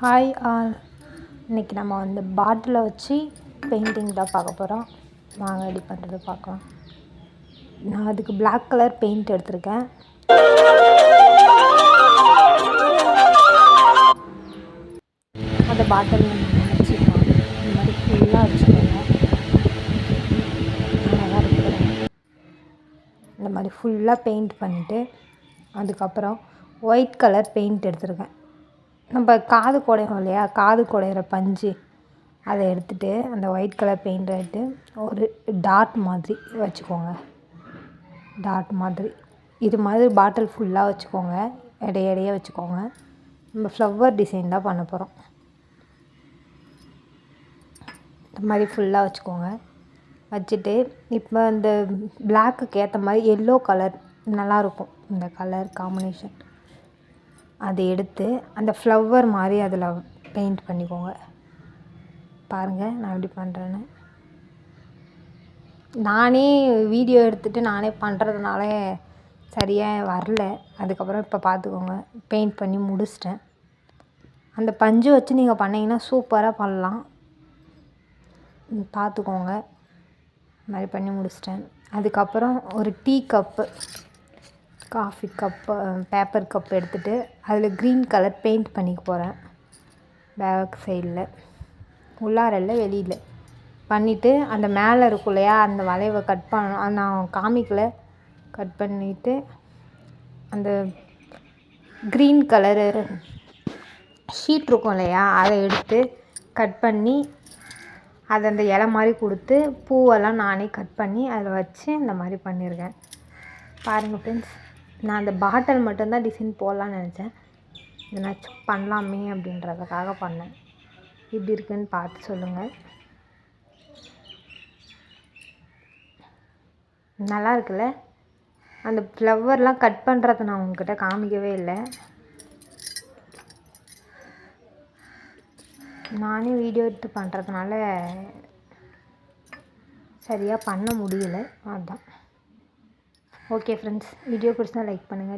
Hi all. இன்றைக்கி நம்ம வந்து பாட்டிலை வச்சு பெயிண்டிங் தான் பார்க்க போகிறோம். வாங்க ரெடி பண்ணுறது பார்க்கலாம். நான் அதுக்கு பிளாக் கலர் பெயிண்ட் எடுத்திருக்கேன். அந்த பாட்டில் வச்சுக்கலாம். இந்த மாதிரி ஃபுல்லாக வச்சுக்கோங்க. நல்லா இருக்கிறேன். இந்த மாதிரி ஃபுல்லாக பெயிண்ட் பண்ணிவிட்டு அதுக்கப்புறம் ஒயிட் கலர் பெயிண்ட் எடுத்திருக்கேன். நம்ம காது குடையிறோம் இல்லையா, காது குடையிற பஞ்சு அதை எடுத்துகிட்டு அந்த ஒயிட் கலர் பெயிண்ட் எடுத்து ஒரு டாட் மாதிரி வச்சுக்கோங்க. டாட் மாதிரி இது மாதிரி பாட்டில் ஃபுல்லாக வச்சுக்கோங்க. இடையே வச்சுக்கோங்க. நம்ம ஃப்ளவர் டிசைன் தான் பண்ண போகிறோம். இந்த மாதிரி ஃபுல்லாக வச்சுக்கோங்க. வச்சுட்டு இப்போ இந்த பிளாக்குக்கு ஏற்ற மாதிரி எல்லோ கலர் நல்லாயிருக்கும். இந்த கலர் காம்பினேஷன் அதை எடுத்து அந்த ஃப்ளவர் மாதிரி அதில் பெயிண்ட் பண்ணிக்கோங்க. பாருங்கள் நான் எப்படி பண்ணுறேன்னு. நானே வீடியோ எடுத்துகிட்டு நானே பண்ணுறதுனால சரியாக வரல. அதுக்கப்புறம் இப்போ பார்த்துக்கோங்க, பெயிண்ட் பண்ணி முடிச்சிட்டேன். அந்த பஞ்சு வச்சு நீங்கள் பண்ணிங்கன்னா சூப்பராக பண்ணலாம். பார்த்துக்கோங்க, இந்த மாதிரி பண்ணி முடிச்சிட்டேன். அதுக்கப்புறம் ஒரு tea cup, coffee cup, paper cup எடுத்துகிட்டு அதில் க்ரீன் கலர் பெயிண்ட் பண்ணிக்க போகிறேன். பேக் சைடில் உள்ளாரல்ல வெளியில் பண்ணிவிட்டு அந்த மேலே இருக்கும் இல்லையா, அந்த வளைவை கட் பண்ண நான் காமிக்கல. கட் பண்ணிவிட்டு அந்த க்ரீன் கலரு ஷீட் இருக்கும் இல்லையா, அதை எடுத்து கட் பண்ணி அதை அந்த இலை மாதிரி கொடுத்து பூவெல்லாம் நானே கட் பண்ணி அதில் வச்சு இந்த மாதிரி பண்ணியிருக்கேன். பாருங்கள் ஃப்ரெண்ட்ஸ், நான் அந்த பாட்டில் மட்டும்தான் டிசைன் போடலான்னு நினச்சேன். எதனாச்சும் பண்ணலாமே அப்படின்றதுக்காக பண்ணேன். இப்படி இருக்குன்னு பார்த்து சொல்லுங்கள். நல்லா இருக்குல்ல? அந்த ஃப்ளவர்லாம் கட் பண்ணுறதை நான் உங்ககிட்ட காமிக்கவே இல்லை. நானே வீடியோ எடுத்து பண்ணுறதுனால சரியாக பண்ண முடியல. அதுதான். ஓகே ஃப்ரெண்ட்ஸ், வீடியோ பிடிச்சா லைக் பண்ணுங்கள்.